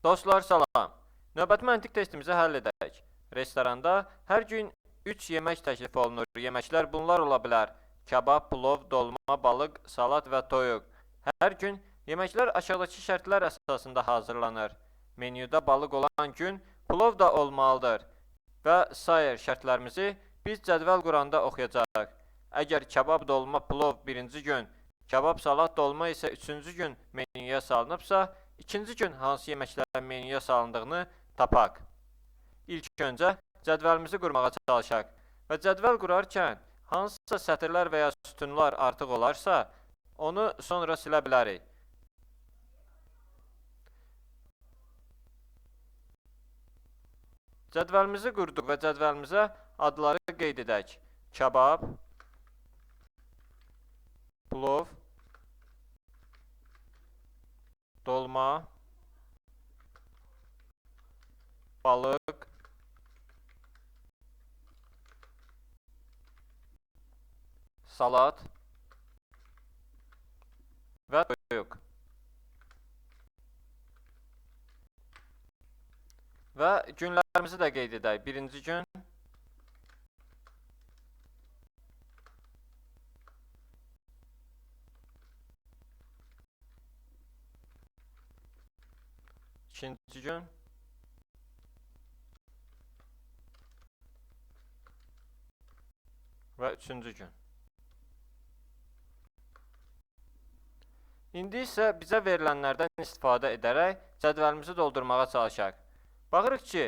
Dostlar salam. Növbəti məntiq testimizi həll edək. Restoranda hər gün 3 yemək təklif olunur. Yeməklər bunlar ola bilər: kabab, plov, dolma, balıq, salat və toyuq. Hər gün yeməklər aşağıdakı şərtlər əsasında hazırlanır. Menyuda balıq olan gün plov da olmalıdır və sair şərtlərimizi biz cədvəl quranda oxuyacaq. Əgər kabab, dolma, plov birinci gün, kabab, salat, dolma isə üçüncü gün menyuya salınıbsa, İkinci gün hansı yeməklərin menyuya salındığını tapaq. İlk öncə cədvəlimizi qurmağa çalışaq və cədvəl qurarkən hansısa sətirlər və ya sütunlar artıq olarsa, onu sonra silə bilərik. Cədvəlimizi qurduq və cədvəlimizə adları qeyd edək. Kabab, plov, dolma, balıq, salat və toyuq. Və günlərimizi də qeyd edək. Birinci gün, ikinci gün, və üçüncü gün. İndi isə bizə verilənlərdən istifadə edərək cədvəlimizi doldurmağa çalışaq. Baxırıq ki,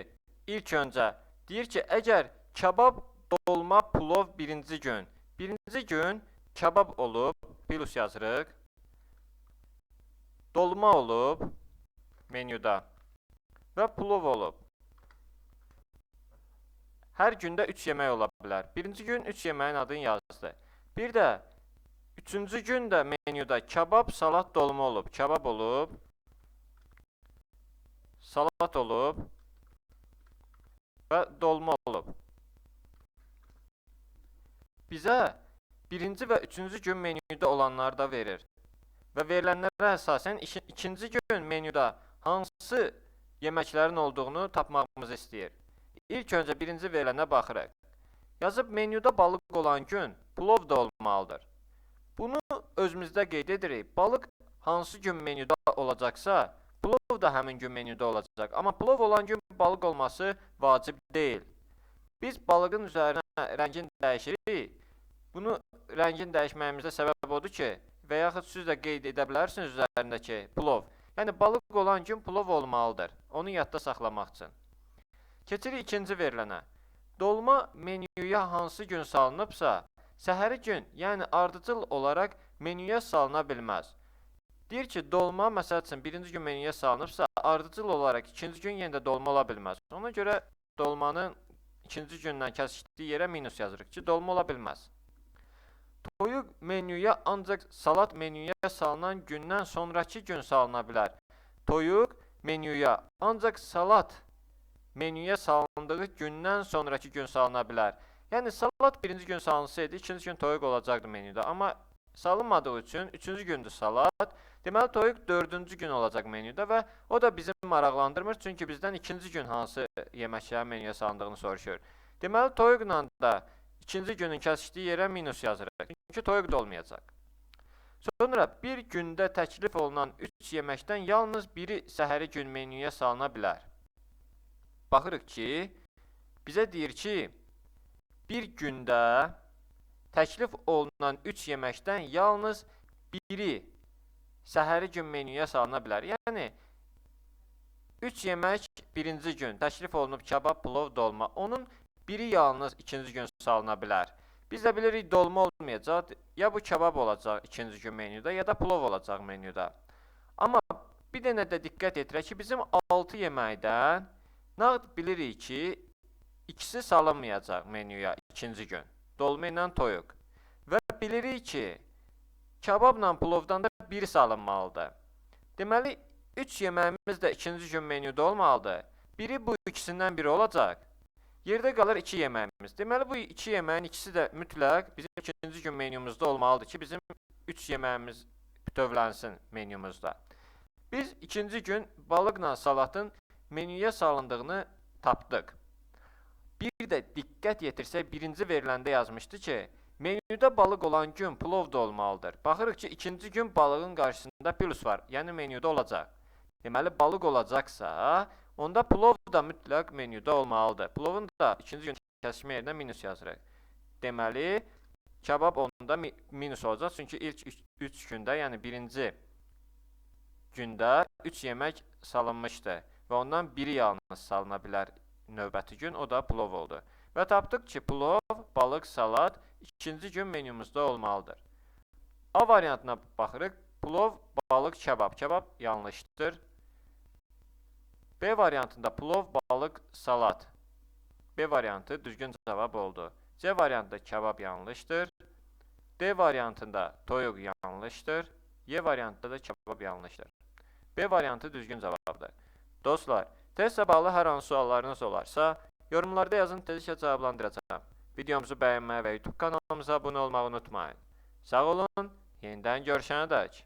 ilk öncə deyir ki, əgər kabab, dolma, plov birinci gün kabab olub, plus yazırıq, dolma olub menyuda və plov olub. Hər gündə 3 yemək ola bilər. Birinci gün 3 yeməyin adını yazdı. Bir də üçüncü gün də menyuda kabab, salat, dolma olub. Kabab olub, salat olub və dolma olub. Bizə birinci və üçüncü gün menyuda olanları da verir. Və verilənlərə əsasən ikinci gün menyuda hansı yeməklərin olduğunu tapmağımızı istəyir. İlk öncə birinci verilənə baxırıq. Yazıb menyuda balıq olan gün plov da olmalıdır. Bunu özümüzdə qeyd edirik. Balıq hansı gün menyuda olacaqsa, plov da həmin gün menyuda olacaq. Amma plov olan gün balıq olması vacib deyil. Biz balığın üzərinə rəngini dəyişirik. Bunu rəngin dəyişməyimizdə səbəb odur ki, və yaxud siz də qeyd edə bilərsiniz üzərindəki plov. Yəni balıq olan gün plov olmalıdır. Onu yadda saxlamaq üçün. Keçirik ikinci verilənə. Dolma menyuya hansı gün salınıbsa, səhəri gün, yəni ardıcıl olaraq menyuya salına bilməz. Deyir ki, dolma, məsəl üçün, birinci gün menyuya salınıbsa, ardıcıl olaraq ikinci gün yenə də dolma ola bilməz. Ona görə dolmanın ikinci gündən kəsişdiyi yerə minus yazırıq ki, dolma ola bilməz. Toyuq menyuya ancaq salat menyuya salınan gündən sonraki gün salına bilər. Toyuq menyuya ancaq salat menyuya salındığı gündən sonraki gün salına bilər. Yəni, salat birinci gün salınsaydı, ikinci gün toyuq olacaqdı menyuda. Amma salınmadığı üçün, üçüncü gündür salat. Deməli, toyuq dördüncü gün olacaq menyuda və o da bizi maraqlandırmır. Çünki bizdən ikinci gün hansı yeməklərin menyuya salındığını soruşur. Deməli, toyuqla da ikinci günün kəsişdiyi yerə minus yazırıq. Çünki toyuq da olmayacaq. Sonra bir gündə təklif olunan 3 yeməkdən yalnız biri səhəri gün menyuya salına bilər. Baxırıq ki, bizə deyir ki, bir gündə təklif olunan 3 yeməkdən yalnız biri səhəri gün menyuya salına bilər. Yəni, 3 yemək birinci gün təklif olunub kabab, plov, dolma. Onun biri yalnız ikinci gün salına bilər. Biz də bilirik, dolma olmayacaq. Ya bu kabab olacaq ikinci gün menyuda, ya da plov olacaq menyuda. Amma bir dənə də diqqət edirək ki, bizim 6 yeməkdən nağd bilirik ki, ikisi salınmayacaq menyuya ikinci gün. Dolma ilə toyuq. Və bilirik ki, kababla plovdan da biri salınmalıdır. Deməli, 3 yeməyimiz də ikinci gün menyuda olmalıdır. Biri bu ikisindən biri olacaq. Yerdə qalır 2 yeməyimiz. Deməli, bu 2 yeməyin ikisi də mütləq bizim ikinci gün menyumuzda olmalıdır ki, bizim 3 yeməyimiz bütövlənsin menyumuzda. Biz ikinci gün balıqla salatın menüyə salındığını tapdıq. Bir də diqqət yetirsək, birinci veriləndə yazmışdı ki, menüdə balıq olan gün plov da olmalıdır. Baxırıq ki, ikinci gün balığın qarşısında plus var, yəni menüdə olacaq. Deməli, balıq olacaqsa, onda plov da mütləq menüdə olmalıdır. Plovun da ikinci gün kəsmə yerinə minus yazırıq. Deməli, kebab onda minus olacaq, çünki ilk 3 gündə, yəni birinci gündə 3 yemək salınmışdı və ondan biri yalnız salına bilər növbəti gün, o da plov oldu. Və tapdıq ki, plov, balıq, salat ikinci gün menümüzdə olmalıdır. A variantına baxırıq, plov, balıq, kebab. Kebab yanlışdır. B variantında plov, balıq, salat. B variantı düzgün cavab oldu. C variantında kebab yanlışdır. D variantında toyuq yanlışdır. Y variantında da kebab yanlışdır. B variantı düzgün cavabdır. Dostlar, testlə bağlı hər hansı suallarınız olarsa, yorumlarda yazın, tezliklə cavablandıracağam. Videomuzu bəyənməyi və YouTube kanalımıza abunə olmağı unutmayın. Sağ olun, yenidən görüşənədək.